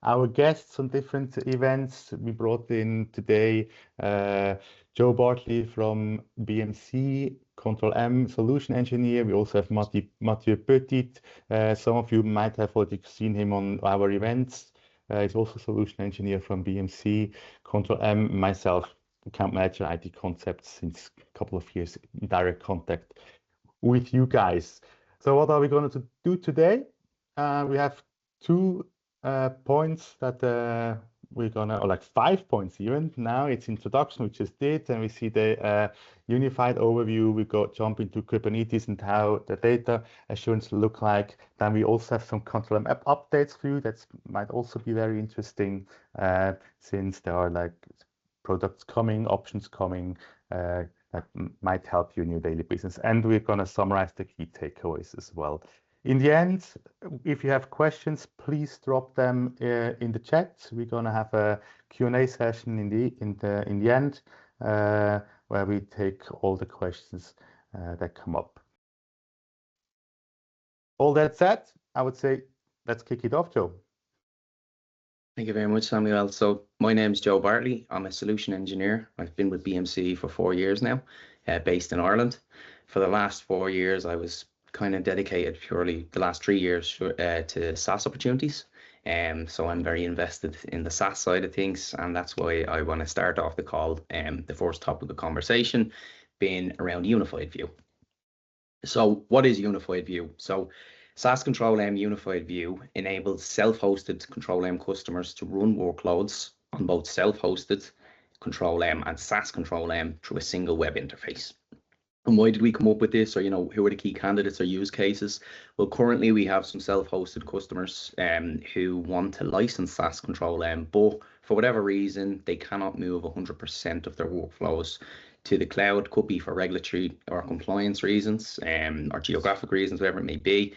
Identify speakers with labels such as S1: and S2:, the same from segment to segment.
S1: our guests on different events. We brought in today Joe Bartley from BMC, Control M solution engineer. We also have Mathieu Petit. Some of you might have already seen him on our events. He's also solution engineer from BMC, Control M. Myself, account manager, IT Concepts, since a couple of years in direct contact with you guys. So what are we going to do today? We have two points that we're gonna, or like 5 points even. Now it's introduction, we just did, and we see the unified overview. We jump into Kubernetes and how the data assurance look like. Then we also have some Control M app updates for you. That might also be very interesting since there are like products coming, options coming that might help you in your daily business. And we're gonna summarize the key takeaways as well. In the end, if you have questions, please drop them in the chat. We're gonna have a Q&A session in the end where we take all the questions that come up. All that said, I would say let's kick it off, Joe.
S2: Thank you very much, Samuel. So my name is Joe Bartley. I'm a solution engineer. I've been with BMC for 4 years now, based in Ireland. For the last 4 years, I was kind of dedicated purely the last 3 years to SaaS opportunities. So I'm very invested in the SaaS side of things, and that's why I want to start off the call. The first topic of conversation being around unified view. So what is unified view? So SaaS Control M Unified View enables self-hosted Control M customers to run workloads on both self-hosted Control M and SaaS Control M through a single web interface. And why did we come up with this? Or, who are the key candidates or use cases? Well, currently we have some self-hosted customers who want to license SaaS Control M, but for whatever reason, they cannot move 100% of their workflows to the cloud. Could be for regulatory or compliance reasons, or geographic reasons, whatever it may be.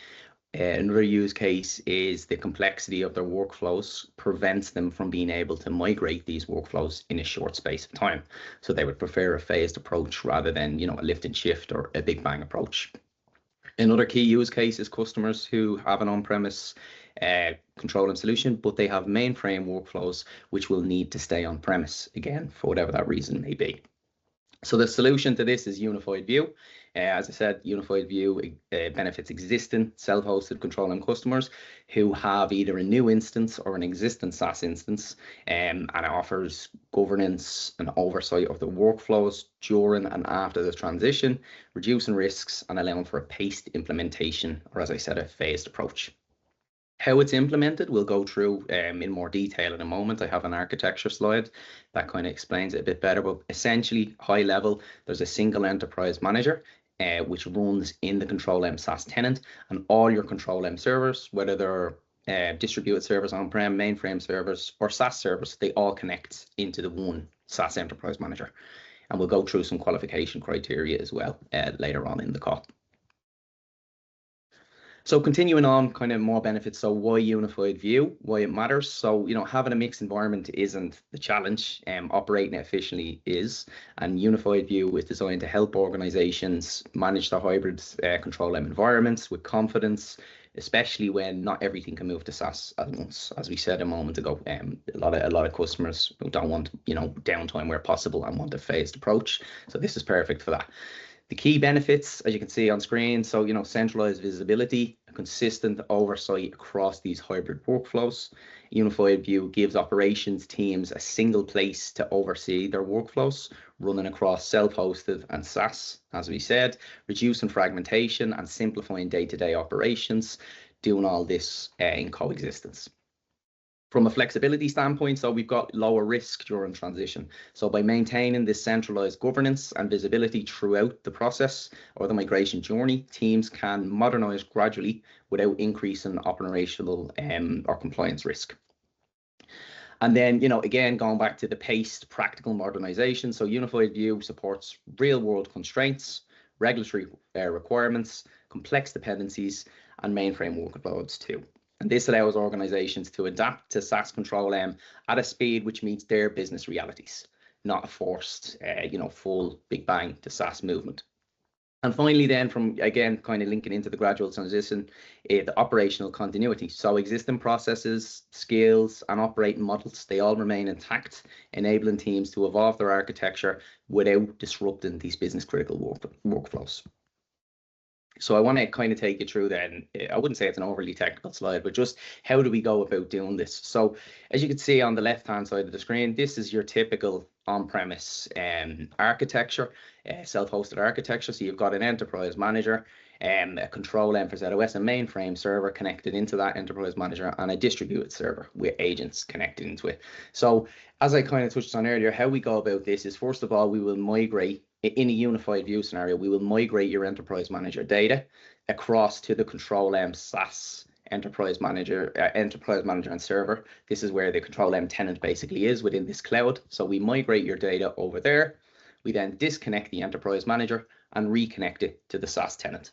S2: Another use case is the complexity of their workflows prevents them from being able to migrate these workflows in a short space of time. So they would prefer a phased approach rather than, a lift and shift or a big bang approach. Another key use case is customers who have an on-premise Control M solution, but they have mainframe workflows which will need to stay on-premise again for whatever that reason may be. So the solution to this is Unified View. As I said, Unified View benefits existing self-hosted Control M customers who have either a new instance or an existing SaaS instance, and it offers governance and oversight of the workflows during and after the transition, reducing risks and allowing for a paced implementation, or as I said, a phased approach. How it's implemented, we'll go through in more detail in a moment. I have an architecture slide that kind of explains it a bit better, but essentially, high level, there's a single enterprise manager which runs in the Control M SaaS tenant, and all your Control M servers, whether they're distributed servers, on-prem, mainframe servers, or SaaS servers, they all connect into the one SaaS enterprise manager. And we'll go through some qualification criteria as well later on in the call. So continuing on, kind of more benefits. So why unified view, why it matters. So, having a mixed environment isn't the challenge, operating it efficiently is, and unified view is designed to help organizations manage their hybrid Control M environments with confidence, especially when not everything can move to SaaS at once. As we said a moment ago, a lot of customers don't want, downtime where possible and want a phased approach. So this is perfect for that. The key benefits, as you can see on screen, so, centralized visibility, a consistent oversight across these hybrid workflows. Unified View gives operations teams a single place to oversee their workflows, running across self-hosted and SaaS, as we said, reducing fragmentation and simplifying day-to-day operations, doing all this in coexistence. From a flexibility standpoint, so we've got lower risk during transition. So by maintaining this centralized governance and visibility throughout the process or the migration journey, teams can modernize gradually without increasing operational or compliance risk. And then, again, going back to the paced practical modernization. So Unified View supports real world constraints, regulatory requirements, complex dependencies, and mainframe workloads too. And this allows organizations to adapt to SaaS Control M at a speed which meets their business realities, not a forced, full big bang to SaaS movement. And finally, then, from again, kind of linking into the gradual transition, the operational continuity. So existing processes, skills, and operating models, they all remain intact, enabling teams to evolve their architecture without disrupting these business critical workflows. So I want to kind of take you through then, I wouldn't say it's an overly technical slide, but just how do we go about doing this? So as you can see on the left-hand side of the screen, this is your typical on-premise architecture, self-hosted architecture. So you've got an enterprise manager, a control M for ZOS, a mainframe server connected into that enterprise manager, and a distributed server with agents connected into it. So as I kind of touched on earlier, how we go about this is, first of all, we will migrate in a unified view scenario, we will migrate your enterprise manager data across to the Control M SaaS enterprise manager and server. This is where the Control M tenant basically is within this cloud. So we migrate your data over there. We then disconnect the enterprise manager and reconnect it to the SaaS tenant.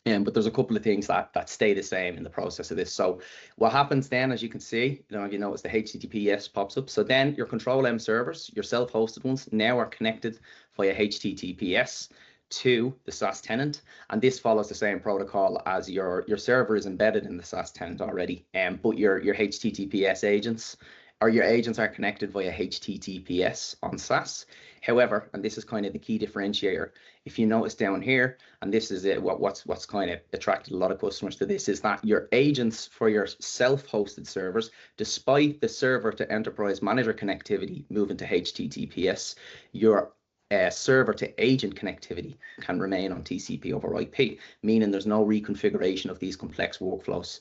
S2: But there's a couple of things that stay the same in the process of this. So what happens then, as you can see, you notice the HTTPS pops up. So then your Control M servers, your self-hosted ones, now are connected via HTTPS to the SaaS tenant. And this follows the same protocol as your server is embedded in the SaaS tenant already. But your HTTPS agents, or your agents, are connected via HTTPS on SaaS. However, and this is kind of the key differentiator, if you notice down here, and this is it, what's kind of attracted a lot of customers to this, is that your agents for your self-hosted servers, despite the server to enterprise manager connectivity moving to HTTPS, your server to agent connectivity can remain on TCP over IP, meaning there's no reconfiguration of these complex workflows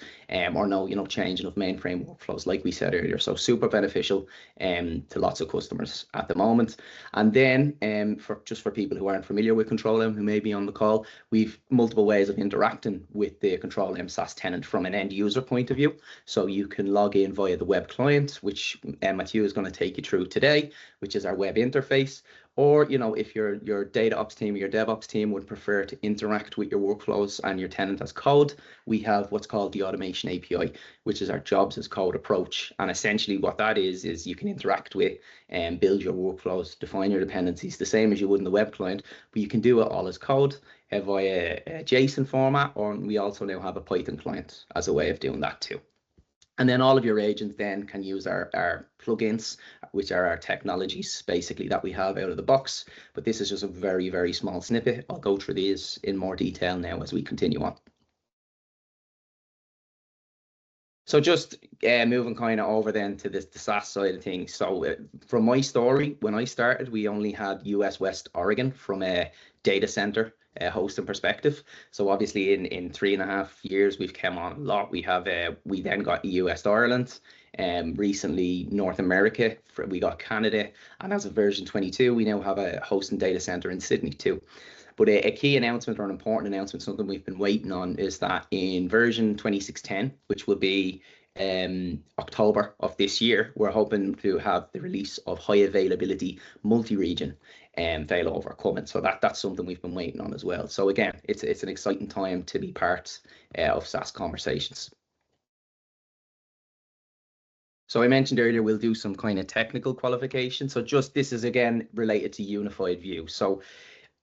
S2: or no changing of mainframe workflows, like we said earlier. So super beneficial to lots of customers at the moment. And then for people who aren't familiar with Control M, who may be on the call, we've multiple ways of interacting with the Control M SaaS tenant from an end user point of view. So you can log in via the web client, which Mathieu is going to take you through today, which is our web interface. Or, if your data ops team or your DevOps team would prefer to interact with your workflows and your tenant as code, we have what's called the automation API, which is our jobs as code approach. And essentially what that is you can interact with and build your workflows, define your dependencies, the same as you would in the web client, but you can do it all as code via a JSON format, or we also now have a Python client as a way of doing that too. And then all of your agents then can use our plugins, which are our technologies basically that we have out of the box. But this is just a very, very small snippet. I'll go through these in more detail now as we continue on. So just moving kind of over then to the SaaS side of things. So from my story, when I started, we only had US West Oregon from a data center hosting perspective. So obviously in 3.5 years, we've come on a lot. We then got EU West Ireland, recently North America, we got Canada, and as of version 22, we now have a hosting data center in Sydney too. But a key announcement, or an important announcement, something we've been waiting on, is that in version 2610, which will be October of this year, we're hoping to have the release of high availability multi-region failover coming. So that's something we've been waiting on as well. So again, it's an exciting time to be part of SaaS conversations. So I mentioned earlier, we'll do some kind of technical qualification. So just this is again related to unified view. So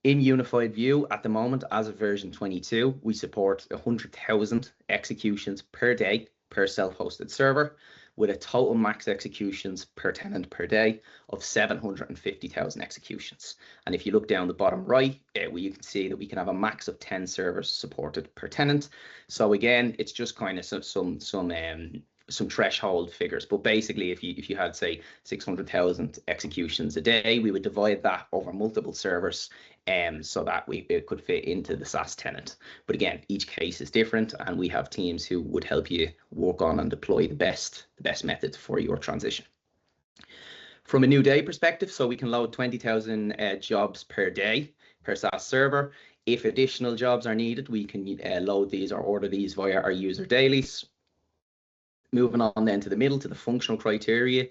S2: in unified view at the moment, as of version 22, we support 100,000 executions per day per self-hosted server, with a total max executions per tenant per day of 750,000 executions. And if you look down the bottom right, where you can see that we can have a max of 10 servers supported per tenant. So again, it's just kind of some threshold figures, but basically if you had, say, 600,000 executions a day, we would divide that over multiple servers so that it could fit into the SaaS tenant. But again, each case is different, and we have teams who would help you work on and deploy the best method for your transition. From a new day perspective, so we can load 20,000 jobs per day per SaaS server. If additional jobs are needed, we can load these or order these via our user dailies. Moving on then to the middle, to the functional criteria.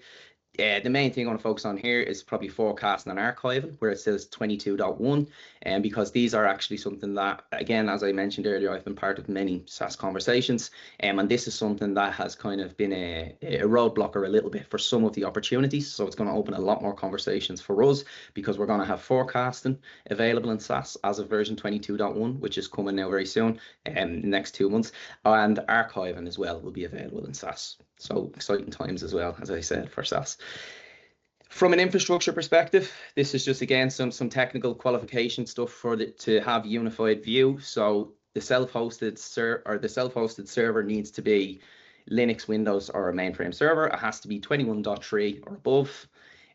S2: the main thing I want to focus on here is probably forecasting and archiving, where it says 22.1, and because these are actually something that, again, as I mentioned earlier, I've been part of many SaaS conversations, and this is something that has kind of been a roadblocker a little bit for some of the opportunities. So it's going to open a lot more conversations for us, because we're going to have forecasting available in SaaS as of version 22.1, which is coming now very soon, in the next 2 months, and archiving as well will be available in SaaS. So exciting times as well, as I said, for SaaS. From an infrastructure perspective, this is just, again, some technical qualification stuff for to have unified view. So the self-hosted server needs to be Linux, Windows, or a mainframe server. It has to be 21.3 or above.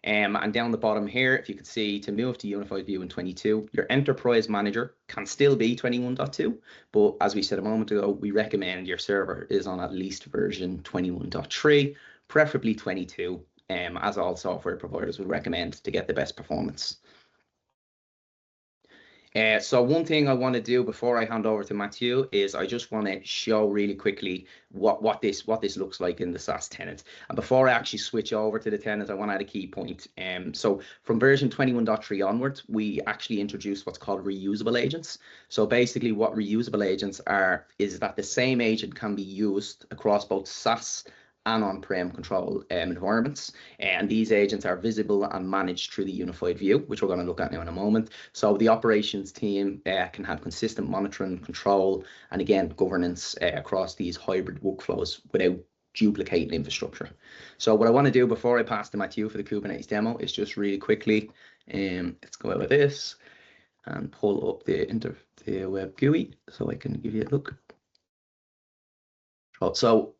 S2: And down the bottom here, if you could see, to move to unified view in 22, your enterprise manager can still be 21.2, but as we said a moment ago, we recommend your server is on at least version 21.3, preferably 22, as all software providers would recommend to get the best performance. So one thing I want to do before I hand over to Mathieu is I just want to show really quickly what this looks like in the SaaS tenant. And before I actually switch over to the tenant, I want to add a key point. So from version 21.3 onwards, we actually introduced what's called reusable agents. So basically what reusable agents are is that the same agent can be used across both SaaS and on-prem control environments, and these agents are visible and managed through the unified view, which we're going to look at now in a moment. So the operations team can have consistent monitoring, control, and again governance across these hybrid workflows without duplicating infrastructure. So what I want to do before I pass to Mathieu for the Kubernetes demo is just really quickly, let's go out of this and pull up the web GUI so I can give you a look. So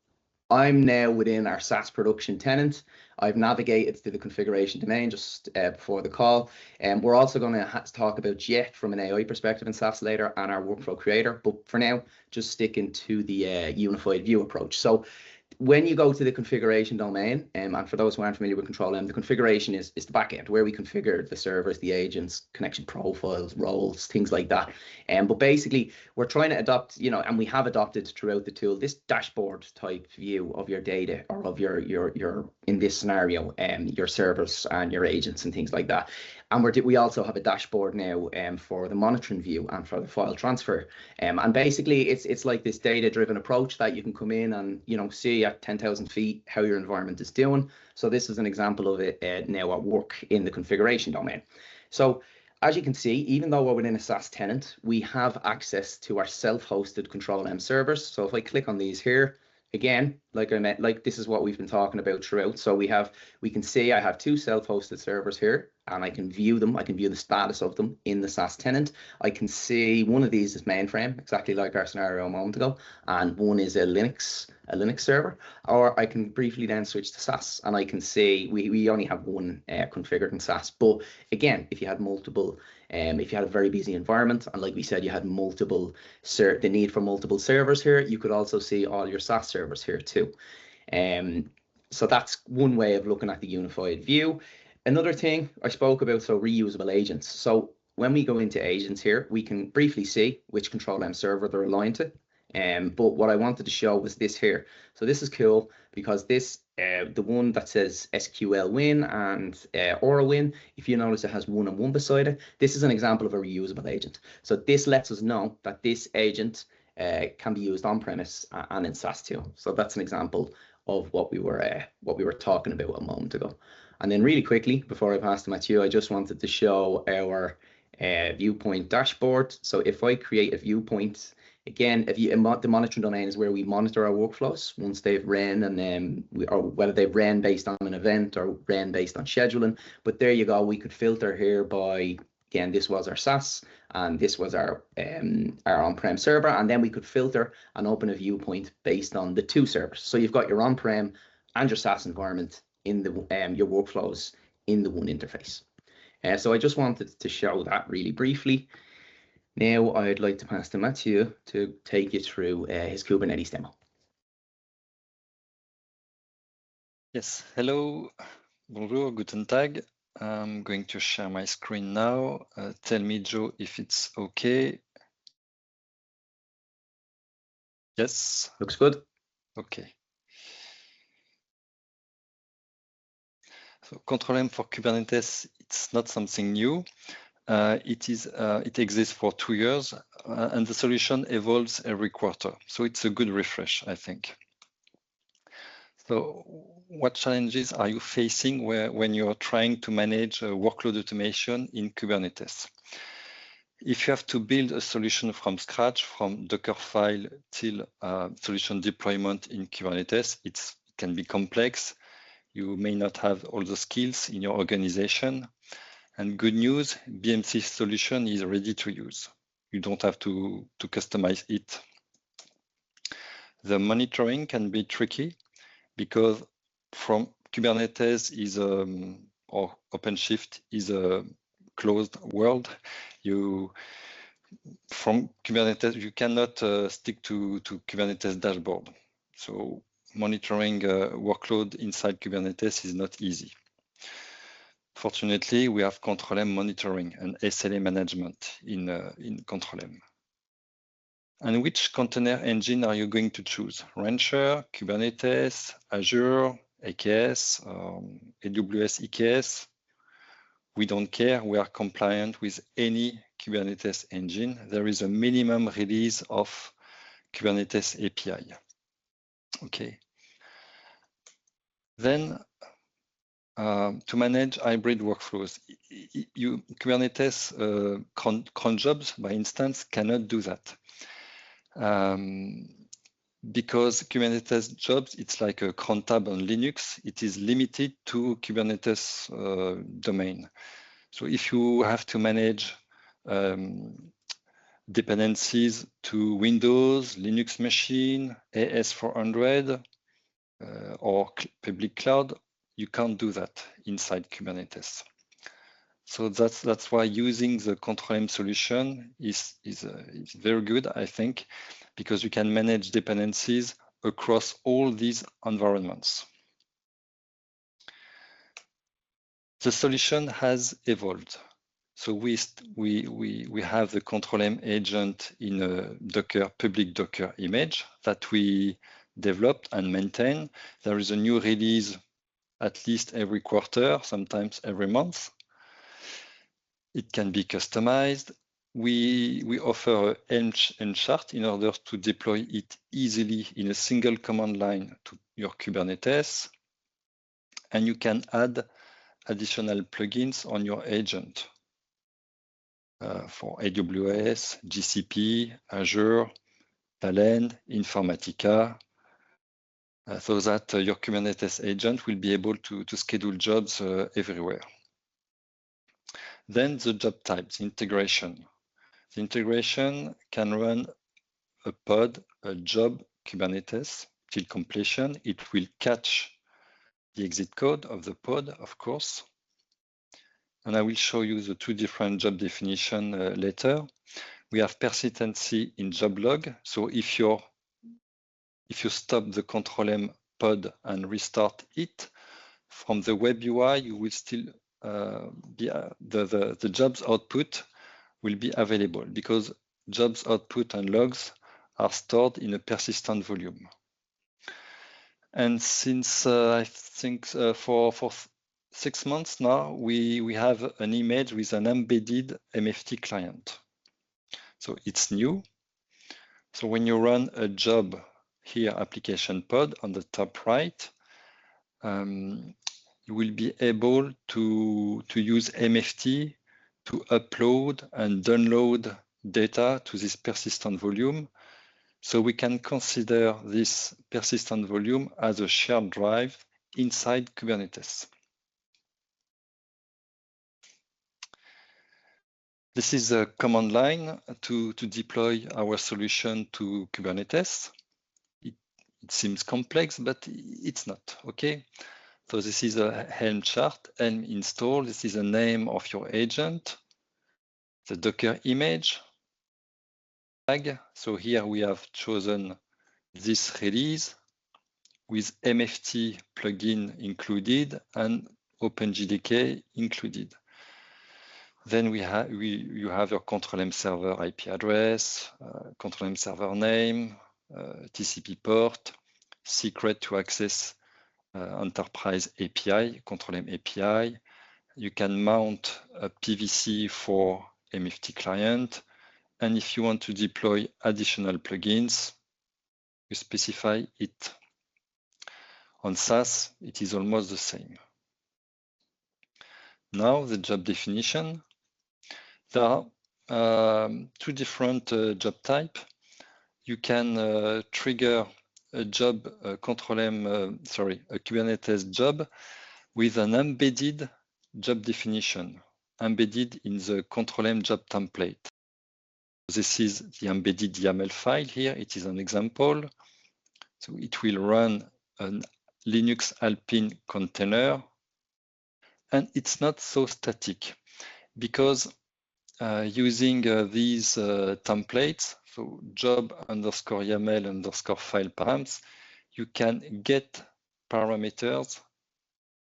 S2: I'm now within our SaaS production tenant. I've navigated to the configuration domain just before the call. And we're also going to talk about Jet from an AI perspective in SaaS later, and our workflow creator. But for now, just sticking to the unified view approach. So when you go to the configuration domain, and for those who aren't familiar with Control M, the configuration is the backend where we configure the servers, the agents, connection profiles, roles, things like that. But basically, we're trying to adopt, and we have adopted throughout the tool, this dashboard type view of your data, or of your in this scenario, your servers and your agents and things like that. And we also have a dashboard now for the monitoring view and for the file transfer. And basically, it's like this data-driven approach that you can come in and see at 10,000 feet how your environment is doing. So this is an example of it now at work in the configuration domain. So as you can see, even though we're within a SaaS tenant, we have access to our self-hosted Control M servers. So if I click on these here, again, like this is what we've been talking about throughout. So we can see I have 2 self-hosted servers here, and I can view them. I can view the status of them in the SaaS tenant. I can see one of these is mainframe, exactly like our scenario a moment ago, and one is a Linux server. Or I can briefly then switch to SaaS, and I can see we only have one configured in SaaS. But again, if you had multiple, if you had a very busy environment, and like we said, you had the need for multiple servers here, you could also see all your SaaS servers here too. So that's one way of looking at the unified view. Another thing I spoke about, so reusable agents. So when we go into agents here, we can briefly see which Control M server they're aligned to. But what I wanted to show was this here. So this is cool because this, the one that says SQL Win and Aura Win, if you notice it has 1 and 1 beside it, this is an example of a reusable agent. So this lets us know that this agent can be used on premise and in SaaS too. So that's an example of what we were talking about a moment ago. And then really quickly, before I pass to Mathieu, I just wanted to show our viewpoint dashboard. So if I create a viewpoint, again, the monitoring domain is where we monitor our workflows once they've ran, and or whether they've ran based on an event or ran based on scheduling. But there you go. We could filter here by, again, this was our SaaS and this was our on-prem server, and then we could filter and open a viewpoint based on the 2 servers. So you've got your on-prem and your SaaS environment in the your workflows in the one interface. So I just wanted to show that really briefly. Now I'd like to pass to Mathieu to take you through his Kubernetes demo.
S3: Yes, hello, bonjour, guten Tag. I'm going to share my screen now. Tell me, Joe, if it's okay. Yes.
S2: Looks good.
S3: Okay. So Control M for Kubernetes, it's not something new. It exists for 2 years, and the solution evolves every quarter. So it's a good refresh, I think. So what challenges are you facing when you're trying to manage workload automation in Kubernetes? If you have to build a solution from scratch, from Docker file till solution deployment in Kubernetes, it can be complex. You may not have all the skills in your organization. And good news, BMC solution is ready to use. You don't have to customize it. The monitoring can be tricky because from Kubernetes is or OpenShift is a closed world. From Kubernetes, you cannot stick to Kubernetes dashboard. So monitoring workload inside Kubernetes is not easy. Fortunately, we have Control M monitoring and SLA management in Control M. And which container engine are you going to choose? Rancher, Kubernetes, Azure, AKS, AWS EKS? We don't care. We are compliant with any Kubernetes engine. There is a minimum release of Kubernetes API. Okay. Then to manage hybrid workflows, Kubernetes cron jobs, by instance, cannot do that. Because Kubernetes jobs, it's like a cron tab on Linux. It is limited to Kubernetes domain. So if you have to manage dependencies to Windows, Linux machine, AS400, or public cloud, you can't do that inside Kubernetes. So that's why using the Control M solution is very good, I think, because you can manage dependencies across all these environments. The solution has evolved. So we have the Control M agent in a public Docker image that we developed and maintain. There is a new release at least every quarter, sometimes every month. It can be customized. We offer a Helm chart in order to deploy it easily in a single command line to your Kubernetes. And you can add additional plugins on your agent for AWS, GCP, Azure, Talend, Informatica, so that your Kubernetes agent will be able to schedule jobs everywhere. Then the job types, integration. The integration can run a pod, a job Kubernetes till completion. It will catch the exit code of the pod, of course. And I will show you the two different job definition later. We have persistency in job log. So if you stop the Control M pod and restart it, from the web UI, you will still be the jobs output will be available because jobs output and logs are stored in a persistent volume. And since I think for 6 months now, we have an image with an embedded MFT client. So it's new. So when you run a job here, application pod on the top right, you will be able to use MFT to upload and download data to this persistent volume. So we can consider this persistent volume as a shared drive inside Kubernetes. This is a command line to deploy our solution to Kubernetes. It seems complex, but it's not, okay? So this is a Helm chart, Helm install. This is the name of your agent, the Docker image tag. So here we have chosen this release with MFT plugin included and OpenJDK included. Then you have your Control M server IP address, Control M server name, TCP port, secret to access enterprise API, control M API. You can mount a PVC for MFT client. And if you want to deploy additional plugins, you specify it. On SaaS, it is almost the same. Now the job definition. There are two different job types. You can trigger a job a Kubernetes job with an embedded job definition, embedded in the control M job template. This is the embedded YAML file here. It is an example. So it will run a Linux Alpine container, and it's not so static because using these templates, so job underscore YAML underscore file params, you can get parameters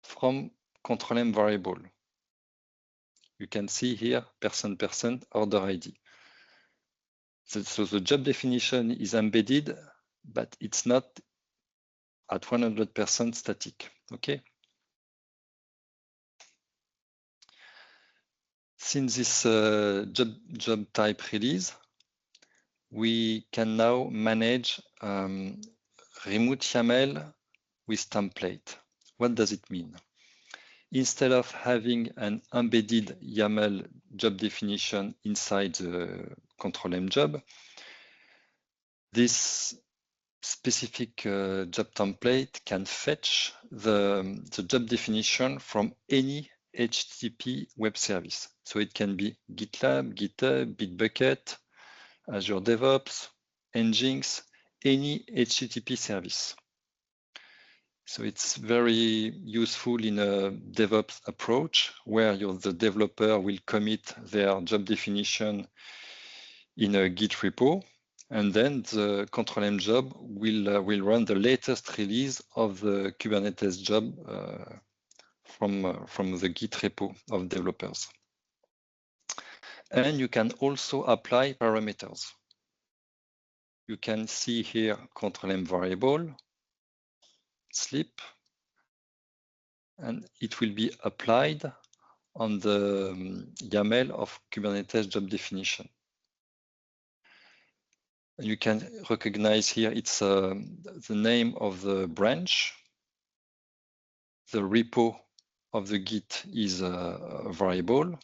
S3: from control M variable. You can see here %% order ID. So the job definition is embedded, but it's not at 100% static. Okay. Since this job type release, we can now manage remote YAML with template. What does it mean? Instead of having an embedded YAML job definition inside the control M job, this specific job template can fetch the job definition from any HTTP web service. So it can be GitLab, GitHub, Bitbucket, Azure DevOps, Nginx, any HTTP service. So it's very useful in a DevOps approach where the developer will commit their job definition in a Git repo, and then the control M job will run the latest release of the Kubernetes job from the Git repo of developers. And you can also apply parameters. You can see here control M variable, sleep, and it will be applied on the YAML of Kubernetes job definition. And you can recognize here it's the name of the branch. The repo of the Git is a variable.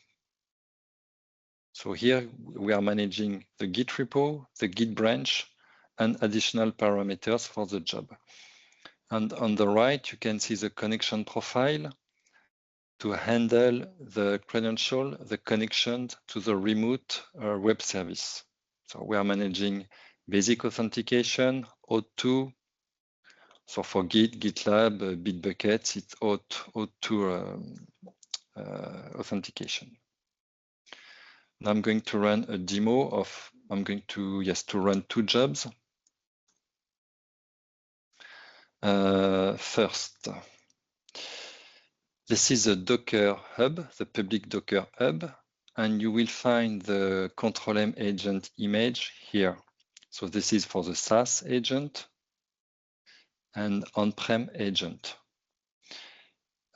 S3: So here we are managing the Git repo, the Git branch, and additional parameters for the job. And on the right, you can see the connection profile to handle the credential, the connection to the remote web service. So we are managing basic authentication, auth2. So for Git, GitLab, Bitbucket, it's auth2 authentication. Now I'm going to run a demo of, I'm going to run two jobs. First, this is a Docker hub, the public Docker hub, and you will find the control M agent image here. So this is for the SaaS agent and on-prem agent.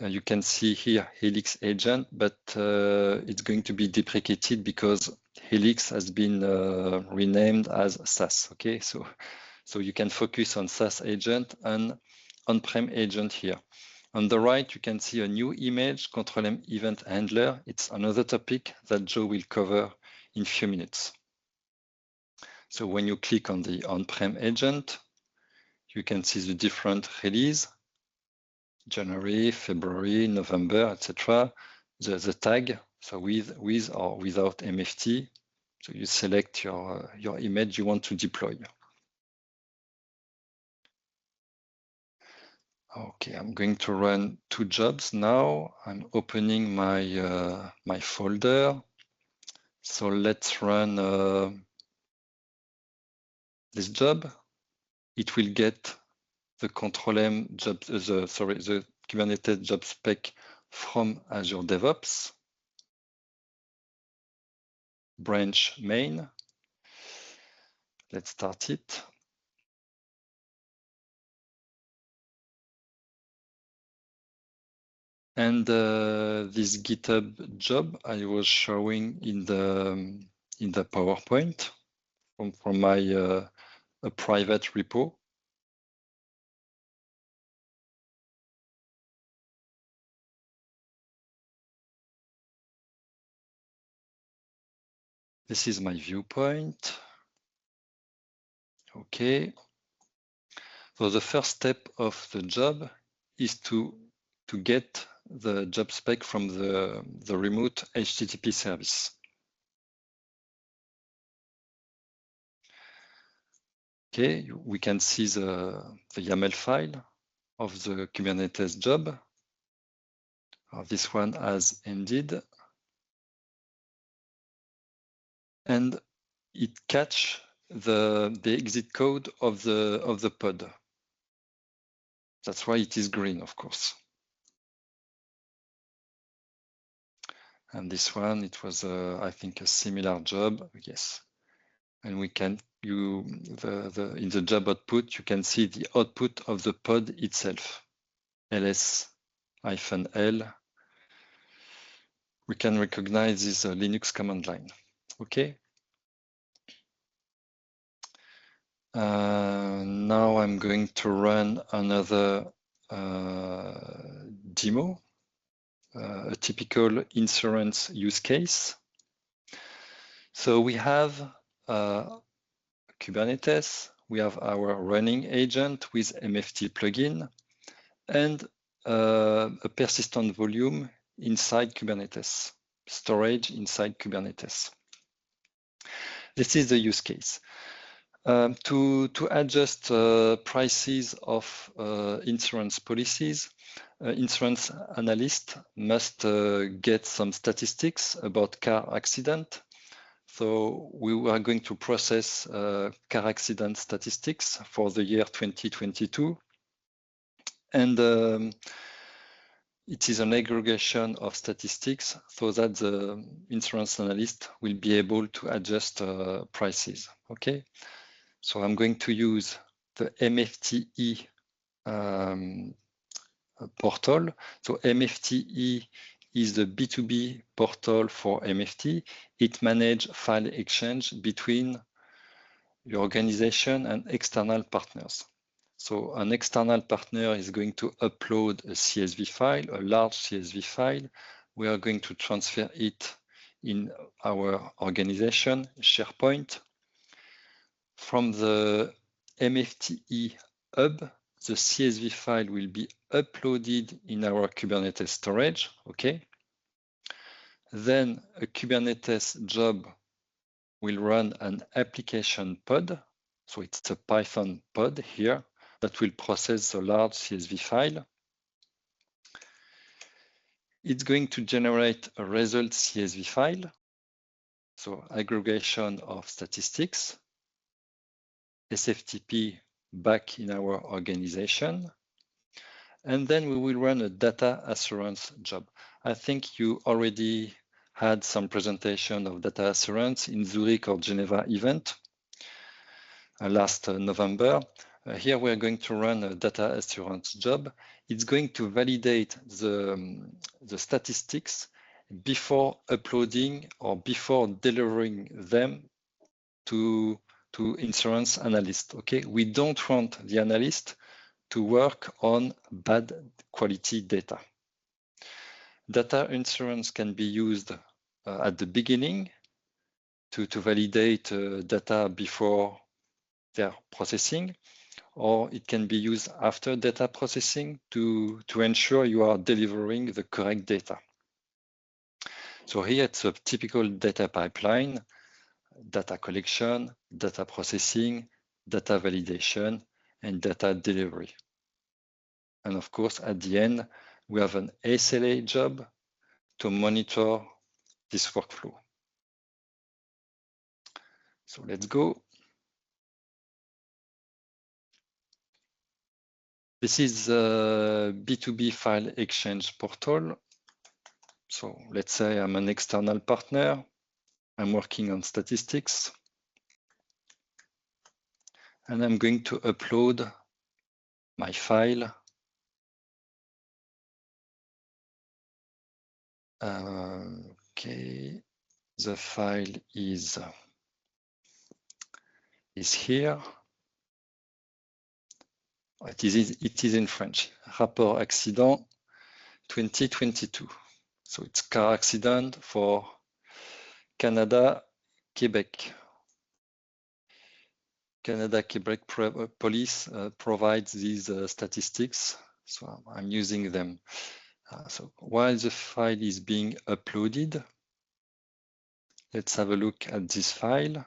S3: You can see here Helix agent, but it's going to be deprecated because Helix has been renamed as SaaS. Okay, so you can focus on SaaS agent and on-prem agent here. On the right, you can see a new image, control M event handler. It's another topic that Joe will cover in a few minutes. So when you click on the on-prem agent, you can see the different release. January, February, November, etc. The tag, so with or without MFT. So you select your image you want to deploy. Okay, I'm going to run two jobs now. I'm opening my my folder. So let's run this job. It will get the control M job, the Kubernetes job spec from Azure DevOps. Branch main. Let's start it. And this GitHub job I was showing in the PowerPoint from my a private repo. This is my viewpoint. Okay. So the first step of the job is to get the job spec from the remote HTTP service. Okay, we can see the YAML file of the Kubernetes job. This one has ended. And it catch the exit code of the pod. That's why it is green, of course. And this one, it was, I think, a similar job. Yes. And we can in the job output, you can see the output of the pod itself. ls-l. We can recognize this Linux command line. Okay. Now I'm going to run another demo. A typical insurance use case. So we have Kubernetes, we have our running agent with MFT plugin, and a persistent volume inside Kubernetes, storage inside Kubernetes. This is the use case. To adjust prices of insurance policies, insurance analyst must get some statistics about car accident. So we are going to process car accident statistics for the year 2022. And it is an aggregation of statistics so that the insurance analyst will be able to adjust prices. Okay. So I'm going to use the MFTE portal. So MFTE is the B2B portal for MFT. It manages file exchange between your organization and external partners. So an external partner is going to upload a CSV file, a large CSV file. We are going to transfer it in our organization, SharePoint. From the MFTE hub, the CSV file will be uploaded in our Kubernetes storage, okay? Then a Kubernetes job will run an application pod. So it's a Python pod here that will process the large CSV file. It's going to generate a result CSV file. So aggregation of statistics, SFTP back in our organization. And then we will run a data assurance job. I think you already had some presentation of data assurance in Zurich or Geneva event last November. Here we are going to run a data assurance job. It's going to validate the statistics before uploading or before delivering them to insurance analyst. Okay, we don't want the analyst to work on bad quality data. Data insurance can be used at the beginning to validate data before their processing, or it can be used after data processing to ensure you are delivering the correct data. So here it's a typical data pipeline: data collection, data processing, data validation, and data delivery. And of course, at the end, we have an SLA job to monitor this workflow. So let's go. This is a B2B file exchange portal. So let's say I'm an external partner. I'm working on statistics. And I'm going to upload my file Okay, the file is here. It is in French. Rapport accident 2022. So it's car accident for Canada, Quebec. Canada, Quebec police provides these statistics, so I'm using them. So while the file is being uploaded, let's have a look at this file.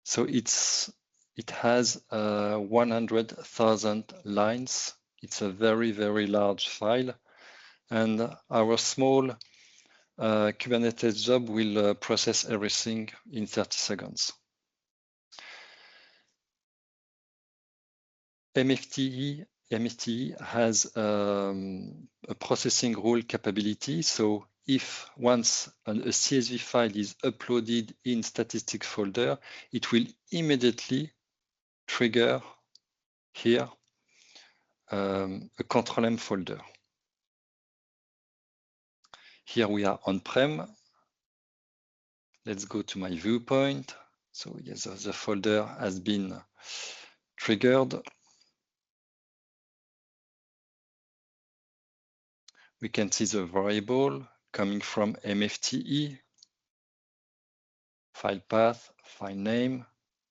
S3: So it has 100,000 lines. It's a very, very large file, and our small Kubernetes job will process everything in 30 seconds. MFTE has a processing rule capability. So if once a CSV file is uploaded in statistics folder, it will immediately trigger here a control M folder. Here we are on-prem. Let's go to my viewpoint. So yes, the folder has been triggered. We can see the variable coming from MFTE, file path, file name,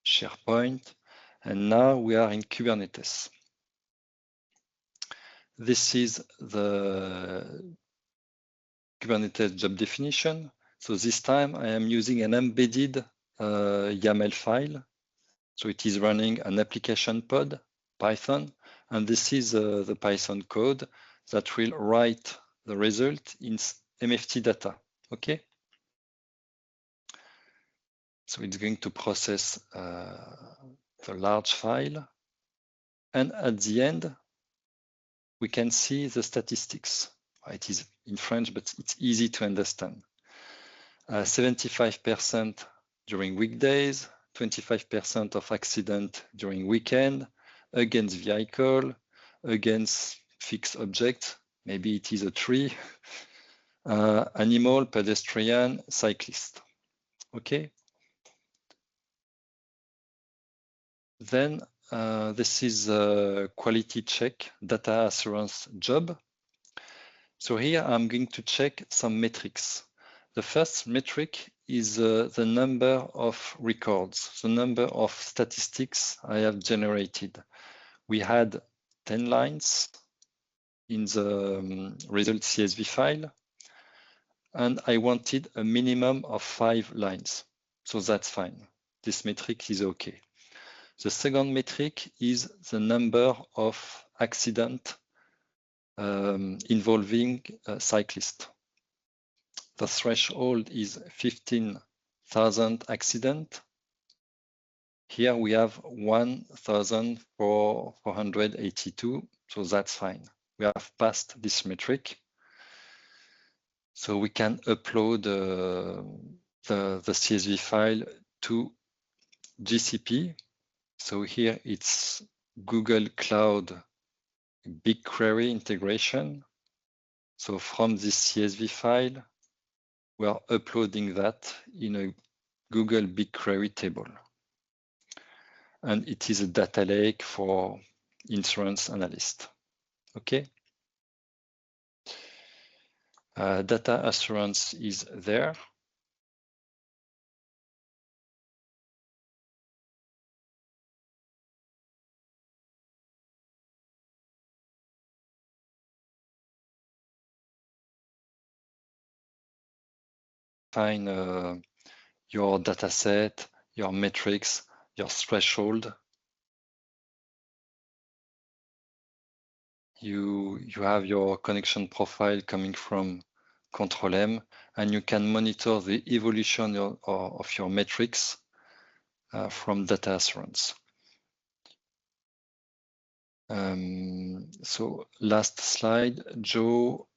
S3: SharePoint, and now we are in Kubernetes. This is the Kubernetes job definition. So this time I am using an embedded YAML file. So it is running an application pod, Python, and this is the Python code that will write the result in MFT data, okay? So it's going to process the large file. And at the end, we can see the statistics. It is in French, but it's easy to understand. 75% during weekdays, 25% of accident during weekend, against vehicle, against fixed object, maybe it is a tree, animal, pedestrian, cyclist. Okay. Then this is a quality check data assurance job. So here I'm going to check some metrics. The first metric is the number of records, the number of statistics I have generated. We had 10 lines in the result CSV file, and I wanted a minimum of 5 lines. So that's fine. This metric is okay. The second metric is the number of accidents involving cyclists. The threshold is 15,000 accidents. Here we have 1,482, so that's fine. We have passed this metric. So we can upload the CSV file to GCP. So here it's Google Cloud BigQuery integration. So from this CSV file, we are uploading that in a Google BigQuery table. And it is a data lake for insurance analysts. Okay. Data assurance is there. Find your data set, your metrics, your threshold. You have your connection profile coming from Control M, and you can monitor the evolution of your metrics from data assurance. So last slide, Joe.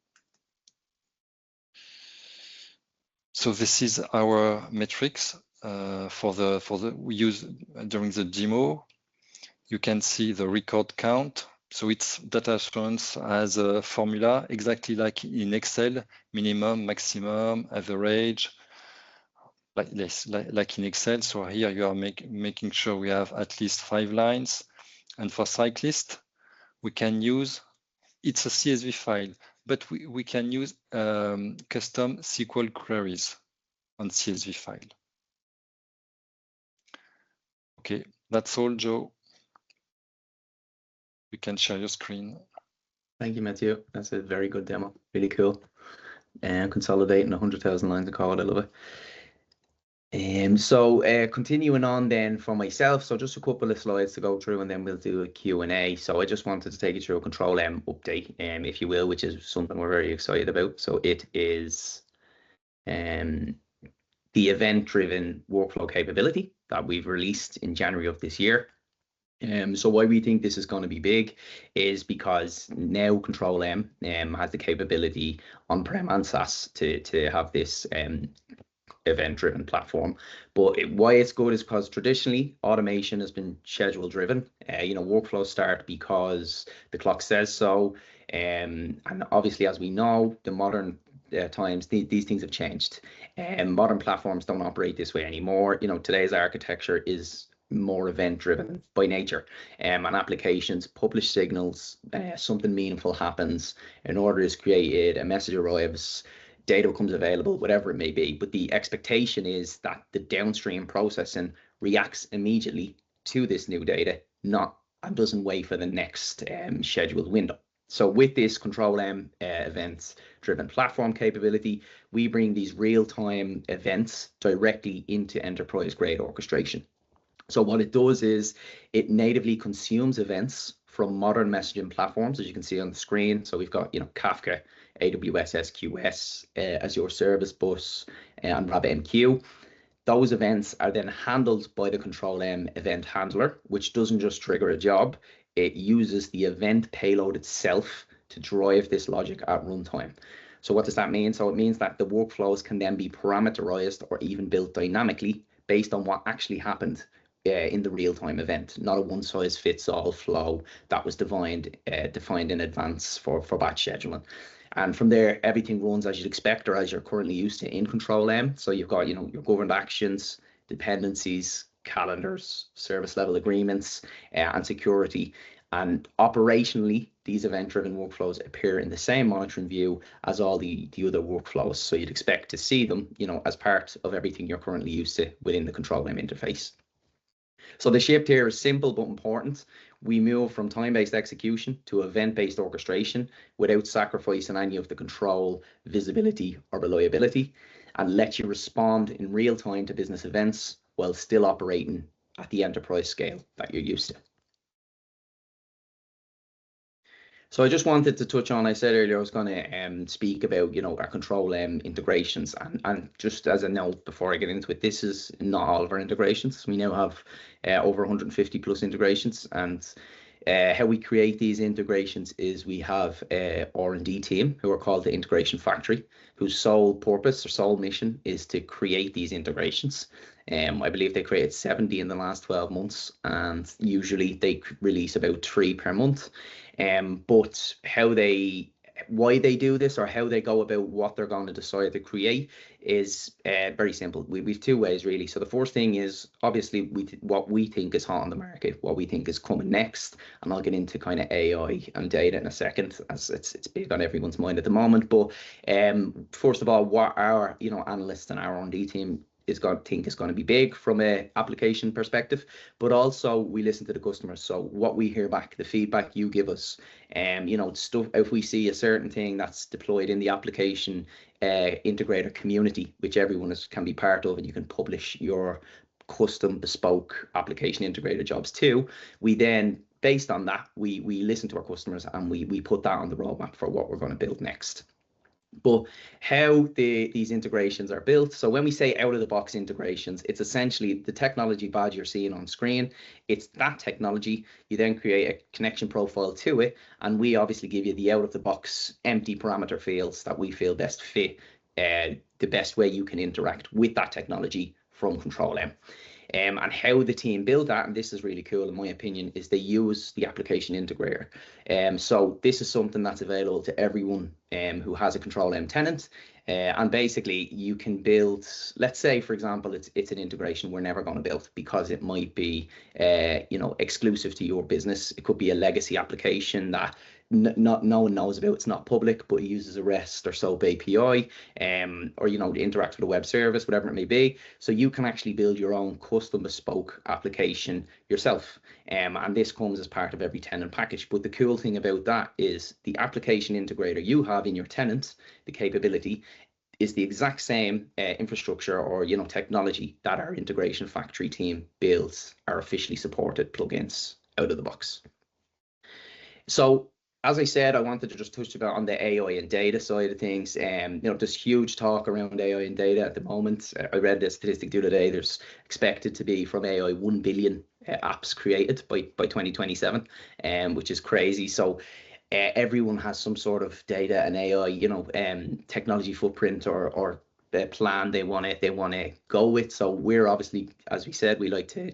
S3: So this is our metrics we use during the demo. You can see the record count. So it's data assurance as a formula, exactly like in Excel, minimum, maximum, average, like in Excel. So here you are making sure we have at least 5 lines. And for cyclist, we can use, it's a CSV file, but we can use custom SQL queries on CSV file. Okay, that's all, Joe. You can share your screen.
S2: Thank you, Mathieu. That's a very good demo. Really cool. And consolidating 100,000 lines of code. I love it. So continuing on then for myself, so just a couple of slides to go through and then we'll do a Q&A. So I just wanted to take you through a Control M update, if you will, which is something we're very excited about. So it is the event-driven workflow capability that we've released in January of this year. So why we think this is going to be big is because now Control M has the capability on-prem and SaaS to have this event-driven platform. But why it's good is because traditionally automation has been schedule-driven. Workflows start because the clock says so, and obviously, as we know, the modern times these things have changed. Modern platforms don't operate this way anymore. Today's architecture is more event-driven by nature, and applications publish signals, something meaningful happens, an order is created, a message arrives, data becomes available, whatever it may be. But the expectation is that the downstream processing reacts immediately to this new data, and doesn't wait for the next scheduled window. So with this Control M events-driven platform capability, we bring these real-time events directly into enterprise-grade orchestration. So what it does is it natively consumes events from modern messaging platforms, as you can see on the screen. So we've got, Kafka, AWS SQS, Azure Service Bus, and RabbitMQ. Those events are then handled by the Control M event handler, which doesn't just trigger a job. It uses the event payload itself to drive this logic at runtime. So what does that mean? So it means that the workflows can then be parameterized or even built dynamically based on what actually happened in the real-time event, not a one-size-fits-all flow that was defined in advance for batch scheduling. And from there, everything runs as you'd expect or as you're currently used to in Control M. So you've got, your governed actions, dependencies, calendars, service level agreements, and security. And operationally, these event-driven workflows appear in the same monitoring view as all the other workflows. So you'd expect to see them, as part of everything you're currently used to within the Control M interface. So the shift here is simple but important. We move from time-based execution to event-based orchestration without sacrificing any of the control, visibility, or reliability, and let you respond in real time to business events while still operating at the enterprise scale that you're used to. So I just wanted to touch on, I said earlier I was going to speak about, our Control M integrations. And just as a note before I get into it, this is not all of our integrations. We now have over 150 plus integrations. And how we create these integrations is we have a R&D team who are called the Integration Factory, whose sole purpose or sole mission is to create these integrations. I believe they created 70 in the last 12 months, and usually they release about 3 per month. But why they do this or how they go about what they're going to decide to create is very simple. We've 2 ways really. So the first thing is obviously what we think is hot on the market, what we think is coming next, and I'll get into kind of AI and data in a second, as it's big on everyone's mind at the moment. But first of all, what our analysts and our R&D team is going to be big from a application perspective, but also we listen to the customers. So what we hear back, the feedback you give us, stuff, if we see a certain thing that's deployed in the application integrator community, which everyone can be part of, and you can publish your custom bespoke application integrator jobs too, we then, based on that, we listen to our customers and we put that on the roadmap for what we're going to build next. But how these integrations are built, so when we say out-of-the-box integrations, it's essentially the technology badge you're seeing on screen. It's that technology. You then create a connection profile to it, and we obviously give you the out-of-the-box empty parameter fields that we feel best fit the best way you can interact with that technology from Control M. And how the team build that, and this is really cool in my opinion, is they use the application integrator. So this is something that's available to everyone who has a Control M tenant. And basically you can build, let's say for example, it's an integration we're never going to build because it might be exclusive to your business. It could be a legacy application that no one knows about, it's not public, but it uses a REST or SOAP API, or interact with a web service, whatever it may be. So you can actually build your own custom bespoke application yourself. And this comes as part of every tenant package. But the cool thing about that is the application integrator you have in your tenant, the capability, is the exact same infrastructure or technology that our integration factory team builds our officially supported plugins out of the box. So as I said, I wanted to just touch about on the AI and data side of things. There's huge talk around AI and data at the moment. I read the statistic the other day. There's expected to be from AI 1 billion apps created by 2027, which is crazy. So everyone has some sort of data and AI, technology footprint or plan they want to go with. So we're obviously, as we said, we like to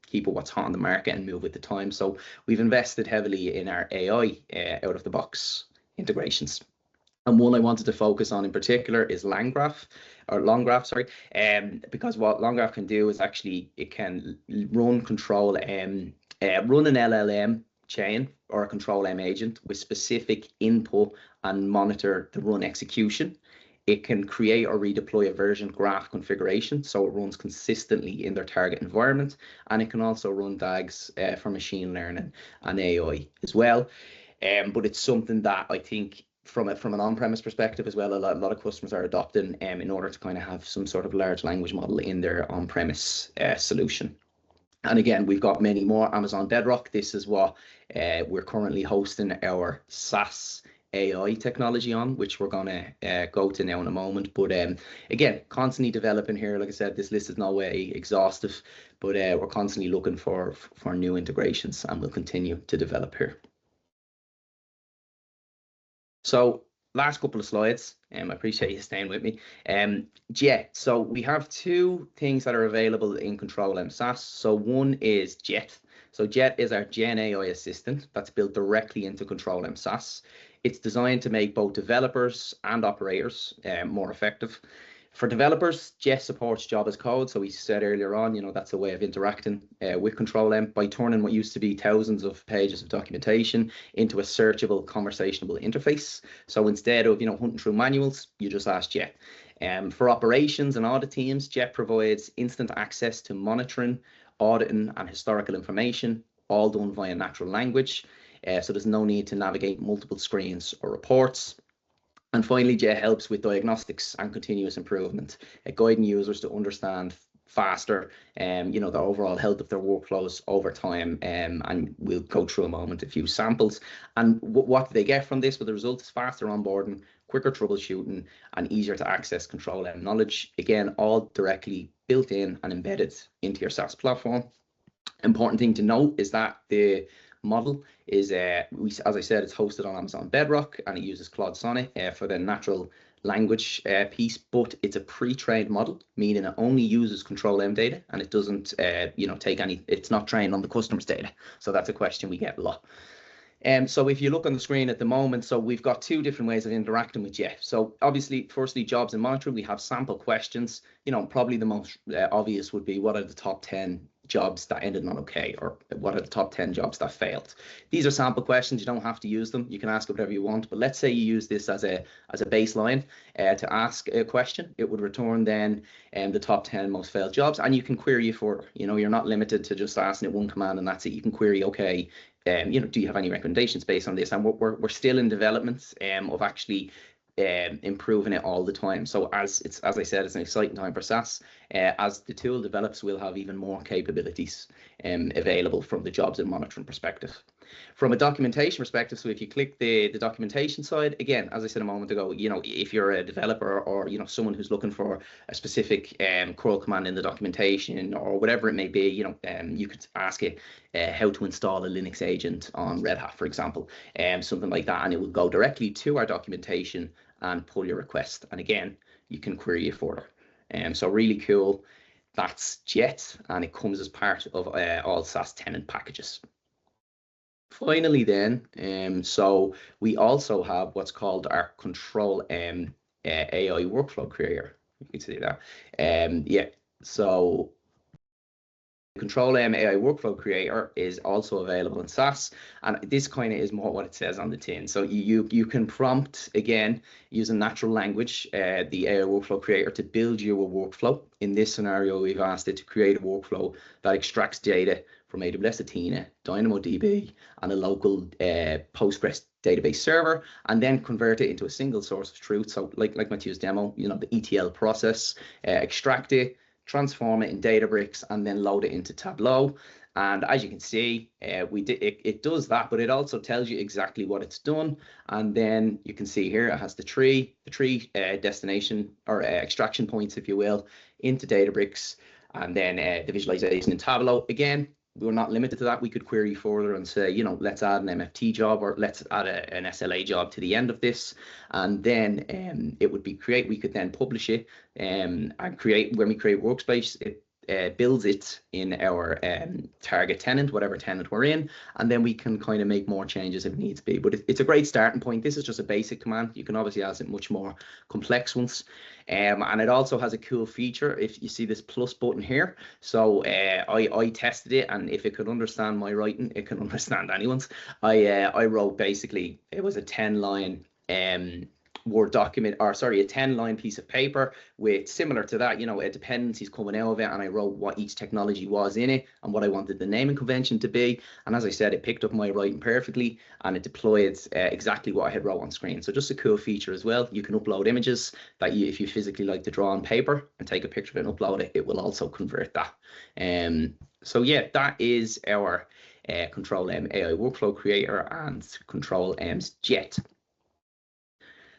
S2: keep with what's hot on the market and move with the time. So we've invested heavily in our AI out of the box integrations. And one I wanted to focus on in particular is Langgraph, because what Langgraph can do is actually it can run an LLM chain or a Control M agent with specific input and monitor the run execution. It can create or redeploy a version graph configuration so it runs consistently in their target environment, and it can also run DAGs for machine learning and AI as well. But it's something that I think from an on-premise perspective as well, a lot of customers are adopting in order to kind of have some sort of large language model in their on-premise solution. And again, we've got many more. Amazon Bedrock, this is what we're currently hosting our SaaS AI technology on, which we're going to go to now in a moment. But again, constantly developing here. Like I said, this list is no way exhaustive, but we're constantly looking for new integrations, and we'll continue to develop here. So last couple of slides, I appreciate you staying with me. Jet. So we have two things that are available in Control M SaaS. So one is Jet. So Jet is our Gen AI assistant that's built directly into Control M SaaS. It's designed to make both developers and operators more effective. For developers, Jet supports job as code. So we said earlier on, that's a way of interacting with Control M by turning what used to be thousands of pages of documentation into a searchable, conversational interface. So instead of hunting through manuals, you just ask Jet. For operations and audit teams, Jet provides instant access to monitoring, auditing, and historical information, all done via natural language. So there's no need to navigate multiple screens or reports. And finally, Jet helps with diagnostics and continuous improvement, guiding users to understand faster, the overall health of their workflows over time. And we'll go through a moment, a few samples. And what do they get from this? Well, the result is faster onboarding, quicker troubleshooting, and easier to access Control M knowledge. Again, all directly built in and embedded into your SaaS platform. Important thing to note is that the model is, as I said, it's hosted on Amazon Bedrock, and it uses Claude Sonnet for the natural language piece, but it's a pre-trained model, meaning it only uses Control M data, and it doesn't, take any, it's not trained on the customer's data. So that's a question we get a lot. So if you look on the screen at the moment, so we've got two different ways of interacting with Jet. So obviously, firstly, jobs and monitoring, we have sample questions. Probably the most obvious would be, what are the top 10 jobs that ended on okay, or what are the top 10 jobs that failed? These are sample questions. You don't have to use them. You can ask whatever you want. But let's say you use this as a baseline to ask a question. It would return then the top 10 most failed jobs, and you can query it further. You're not limited to just asking it one command and that's it. You can query, okay, do you have any recommendations based on this? And we're still in development of actually improving it all the time. So as I said, it's an exciting time for SaaS. As the tool develops, we'll have even more capabilities available from the jobs and monitoring perspective. From a documentation perspective, so if you click the documentation side, again, as I said a moment ago, if you're a developer or someone who's looking for a specific curl command in the documentation or whatever it may be, you could ask it how to install a Linux agent on Red Hat, for example, something like that, and it will go directly to our documentation and pull your request. And again, you can query it further. So really cool. That's Jet, and it comes as part of all SaaS tenant packages. Finally then, so we also have what's called our Control AI workflow creator. You can see that. Yeah, so Control AI workflow creator is also available in SaaS, and this kind of is more what it says on the tin. So you can prompt, again, using natural language, the AI workflow creator to build you a workflow. In this scenario, we've asked it to create a workflow that extracts data from AWS Athena, DynamoDB, and a local Postgres database server, and then convert it into a single source of truth. So like Mathieu's demo, you know, the ETL process, extract it, transform it in Databricks, and then load it into Tableau. And as you can see, it does that, but it also tells you exactly what it's done. And then you can see here, it has the three destination or extraction points, if you will, into Databricks, and then the visualization in Tableau. Again, we're not limited to that. We could query further and say, you know, let's add an MFT job, or let's add an SLA job to the end of this. And then it would be create. We could then publish it and create. When we create workspace, it builds it in our target tenant, whatever tenant we're in, and then we can kind of make more changes if needs be. But it's a great starting point. This is just a basic command. You can obviously ask it much more complex ones. And it also has a cool feature. If you see this plus button here, so I tested it, and if it could understand my writing, it can understand anyone's. I wrote, basically, it was a 10-line Word document, or sorry, a 10-line piece of paper with, similar to that, you know, a dependencies coming out of it, and I wrote what each technology was in it and what I wanted the naming convention to be. And as I said, it picked up my writing perfectly, and it deployed exactly what I had wrote on screen. So just a cool feature as well. You can upload images that if you physically like to draw on paper and take a picture of it and upload it, it will also convert that. So yeah, that is our Control AI workflow creator and Control M's Jet.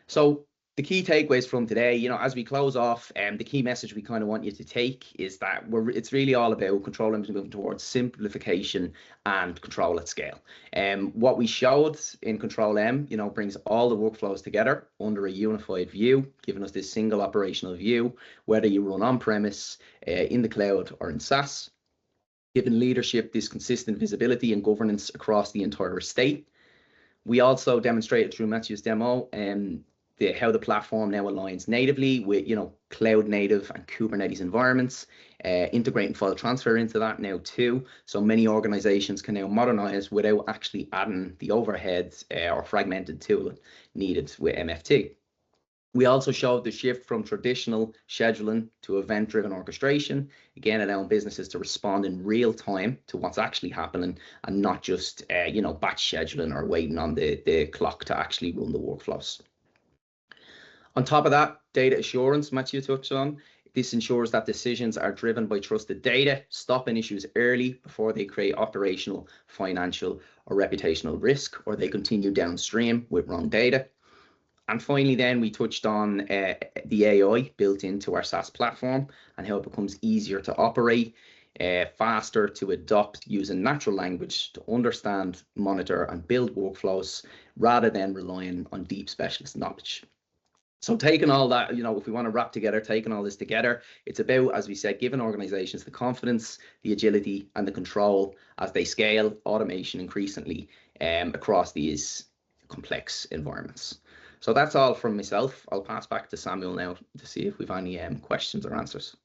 S2: So the key takeaways from today, you know, as we close off, the key message we kind of want you to take is that it's really all about Control M moving towards simplification and control at scale. What we showed in Control M, you know, brings all the workflows together under a unified view, giving us this single operational view, whether you run on-premise, in the cloud, or in SaaS, giving leadership this consistent visibility and governance across the entire estate. We also demonstrated through Mathieu's demo how the platform now aligns natively with, you know, cloud native and Kubernetes environments, integrating file transfer into that now too. So many organizations can now modernize without actually adding the overheads or fragmented tool needed with MFT. We also showed the shift from traditional scheduling to event-driven orchestration, again allowing businesses to respond in real time to what's actually happening, and not just you know, batch scheduling or waiting on the clock to actually run the workflows. On top of that, data assurance, Mathieu touched on. This ensures that decisions are driven by trusted data, stopping issues early before they create operational, financial, or reputational risk, or they continue downstream with wrong data. And finally, then we touched on the AI built into our SaaS platform and how it becomes easier to operate, faster to adopt, using natural language to understand, monitor, and build workflows rather than relying on deep specialist knowledge. So taking all that, you know, if we want to wrap together, taking all this together, it's about, as we said, giving organizations the confidence, the agility, and the control as they scale automation increasingly across these complex environments. So that's all from myself. I'll pass back to Samuel now to see if we've any questions or answers.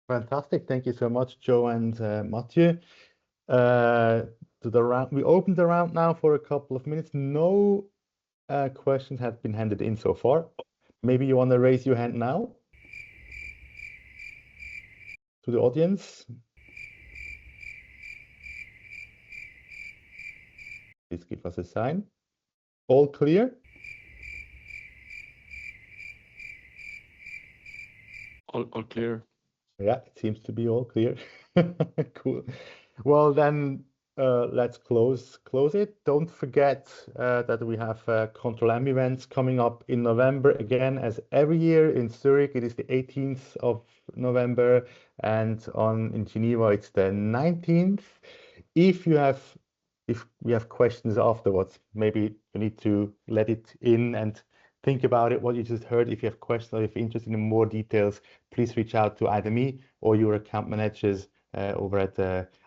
S1: Fantastic. Thank you so much, Joe and Mathieu. To the round, we opened the round now for a couple of minutes. No questions have been handed in so far. Maybe you want to raise your hand now to the audience. Please give us a sign. All clear?
S4: All clear.
S1: Yeah, it seems to be all clear. Cool. Well, then let's close it. Don't forget that we have Control M events coming up in November again, as every year in Zurich. It is the 18th of November, and in Geneva it's the 19th. If we have questions afterwards, maybe you need to let it in, and think about it, what you just heard. If you have questions or if you're interested in more details, please reach out to either me or your account managers over at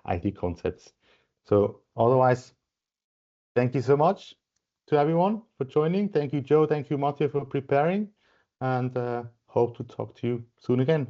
S1: IT Concepts. So otherwise, thank you so much to everyone for joining. Thank you, Joe. Thank you, Mathieu, for preparing, and hope to talk to you soon again.